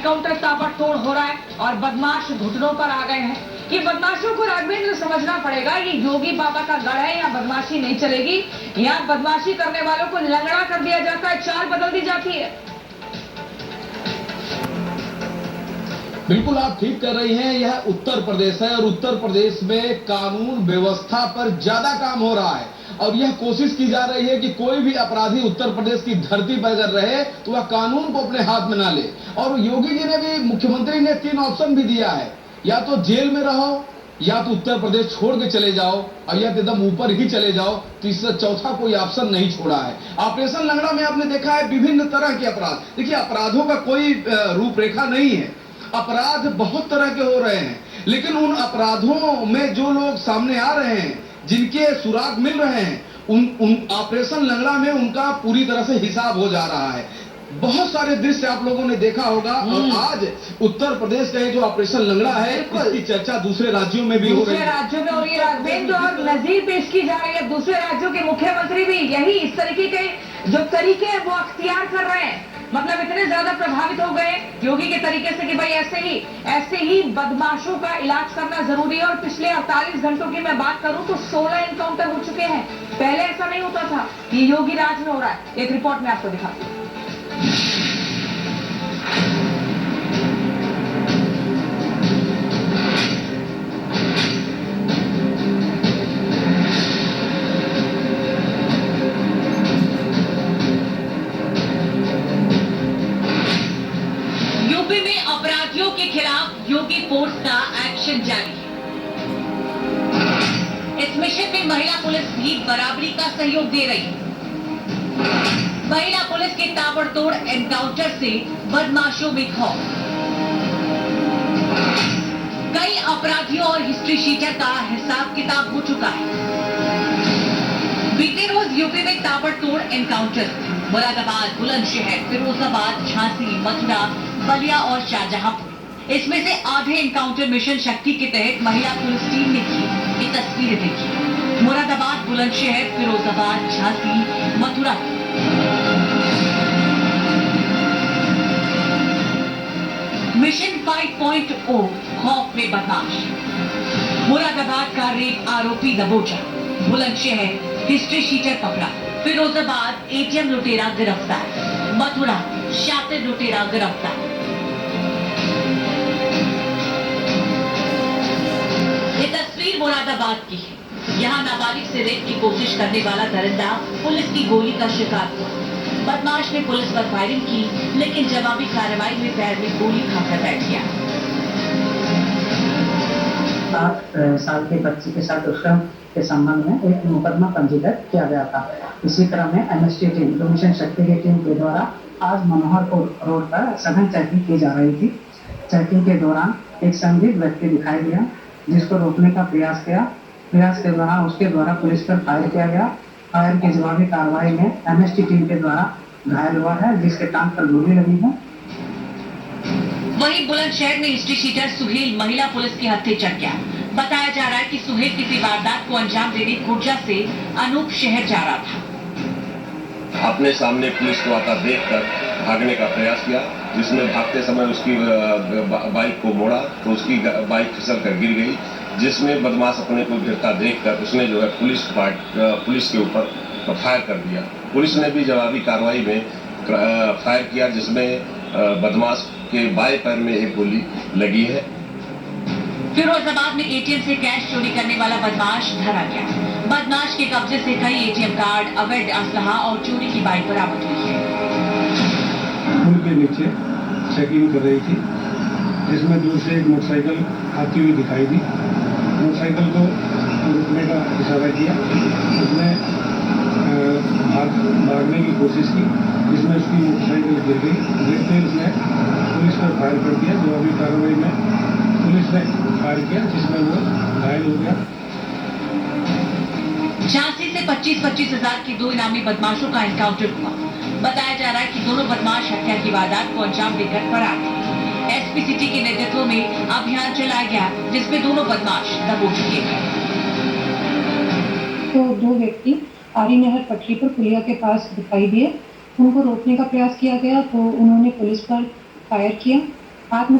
Encounter ताबड़तोड़ हो रहा है और बदमाश घुटनों पर आ गए हैं। कि बदमाशों को राघवेंद्र समझना पड़ेगा ये योगी बाबा का गढ़ है, यहाँ बदमाशी नहीं चलेगी। यहाँ बदमाशी करने वालों को लंगड़ा कर दिया जाता है, चाल बदल दी जाती है। बिल्कुल आप ठीक कर रही हैं। यह उत्तर प्रदेश है और उत्तर प्रदेश में कानून व्यवस्था पर ज्यादा काम हो रहा है और यह कोशिश की जा रही है कि कोई भी अपराधी उत्तर प्रदेश की धरती पर अगर रहे तो वह कानून को अपने हाथ में ना ले। और योगी जी ने भी, मुख्यमंत्री ने 3 ऑप्शन भी दिया है, या तो जेल में रहो, या तो उत्तर प्रदेश छोड़ के चले जाओ, और या तो एकदम ऊपर ही चले जाओ। तीसरा चौथा कोई ऑप्शन नहीं छोड़ा है। ऑपरेशन लंगड़ा में आपने देखा है विभिन्न तरह के अपराध। देखिए, अपराधों का कोई रूपरेखा नहीं है, अपराध बहुत तरह के हो रहे हैं, लेकिन उन अपराधों में जो लोग सामने आ रहे हैं, जिनके सुराग मिल रहे हैं, उन ऑपरेशन लंगड़ा में उनका पूरी तरह से हिसाब हो जा रहा है। बहुत सारे दृश्य आप लोगों ने देखा होगा और आज उत्तर प्रदेश का जो ऑपरेशन लंगड़ा है, इसकी चर्चा दूसरे राज्यों में भी हो रही है। दूसरे राज्यों में हो रही है, राघवेंद्र, और नजीर पेश की जा रही है। दूसरे राज्यों के मुख्यमंत्री भी यही इस तरीके के जो तरीके हैं वो अख्तियार कर रहे हैं। मतलब इतने ज्यादा प्रभावित हो गए योगी के तरीके से कि भाई ऐसे ही बदमाशों का इलाज करना जरूरी है। और पिछले 48 घंटों की मैं बात करूं तो 16 एनकाउंटर हो चुके हैं। पहले ऐसा नहीं होता था, ये योगी राज में हो रहा है। एक रिपोर्ट में आपको दिखाती हूँ। यूपी में अपराधियों के खिलाफ योगी फोर्स का एक्शन जारी है। इस मिशन में महिला पुलिस भी बराबरी का सहयोग दे रही है। महिला पुलिस के ताबड़तोड़ एनकाउंटर से बदमाशों में खौफ। कई अपराधियों और हिस्ट्री शीटर का हिसाब किताब हो चुका है। बीते रोज यूपी में ताबड़तोड़ एनकाउंटर, मुरादाबाद, बुलंदशहर, फिरोजाबाद, झांसी, मथुरा, बलिया और शाहजहांपुर। इसमें से आधे एनकाउंटर मिशन शक्ति के तहत महिला पुलिस टीम ने की। ये तस्वीरें देखिए, मुरादाबाद, बुलंदशहर, फिरोजाबाद, झांसी, मथुरा। मिशन 5.0 खौफ में बदमाश। मुरादाबाद का रेप आरोपी दबोचा, बुलंदशहर हिस्ट्री शीटर पकड़ा, फिरोजाबाद एटीएम लुटेरा गिरफ्तार, मथुरा शातिर लुटेरा गिरफ्तार। ये तस्वीर मुरादाबाद की है। यहाँ नाबालिग से रेप की कोशिश करने वाला दरिंदा पुलिस की गोली का शिकार हुआ। बदमाश ने पुलिस पर फायरिंग की, लेकिन जवाबी कार्रवाई में पैर में गोली खाकर बैठ गया। 7 साल के बच्चे के साथ दुष्कर्म के संबंध में एक मुकदमा पंजीकृत किया गया था। इसी क्रम में एमएसटी टीम, जो मिशन शक्ति की टीम के द्वारा आज मनोहरपुर रोड पर सघन चेकिंग की जा रही थी। चेकिंग के दौरान एक संदिग्ध व्यक्ति दिखाई दिया, जिसको रोकने का प्रयास किया। प्रयास के दौरान उसके द्वारा पुलिस पर फायर किया गया। फायर की जवाबी कार्रवाई में एमएसटी टीम के द्वारा घायल हुआ है, जिसके टांग पर गोली लगी है। वहीं बुलंदशहर में हिस्ट्री शीटर सुहेल महिला पुलिस के हत्थे चढ़ गया। बताया जा रहा है कि सुहेल किसी वारदात को अंजाम देने खुर्जा से अनूप शहर जा रहा था। अपने सामने पुलिस को आता देखकर भागने का प्रयास किया, जिसमें भागते समय उसकी बाइक को मोड़ा तो उसकी बाइक फिसल कर गिर गई, जिसमें बदमाश अपने को गिरता देखकर उसने जो है पुलिस के ऊपर फायर कर दिया। पुलिस ने भी जवाबी कार्रवाई में फायर किया, जिसमें बदमाश के बाएं पैर में एक गोली लगी है। फिरोजाबाद में एटीएम से कैश चोरी करने वाला बदमाश धरा गया। बदमाश के कब्जे से कई एटीएम कार्ड, अवैध असलहा और चोरी की बाइक बरामद हुई है। पुल के नीचे चेकिंग कर रही थी, जिसमें दूर से एक मोटरसाइकिल आती हुई दिखाई दी। मोटरसाइकिल को रुकने का इशारा किया। उसने भागने की कोशिश की, जिसमें उसकी मोटरसाइकिल गिर गई। गिरते उसने पुलिस पर फायर कर दिया। जवाबी कार्रवाई में पुलिस ने फायर किया, जिसमें वो घायल हो गया। झांसी से 25-25 हजार की 2 इनामी बदमाशों का एनकाउंटर हुआ। बताया जा रहा है कि दोनों बदमाश हत्या की वारदात को अंजाम देकर फरार थे। एसपी सिटी के नेतृत्व में अभियान चलाया गया, जिसमें दोनों बदमाश दबोच लिए गए। तो 2 व्यक्ति आरी नहर पटरी पर पुलिया के पास दिखाई दिए। उनको रोकने का प्रयास किया गया तो उन्होंने पुलिस पर फायर किया। हाथ में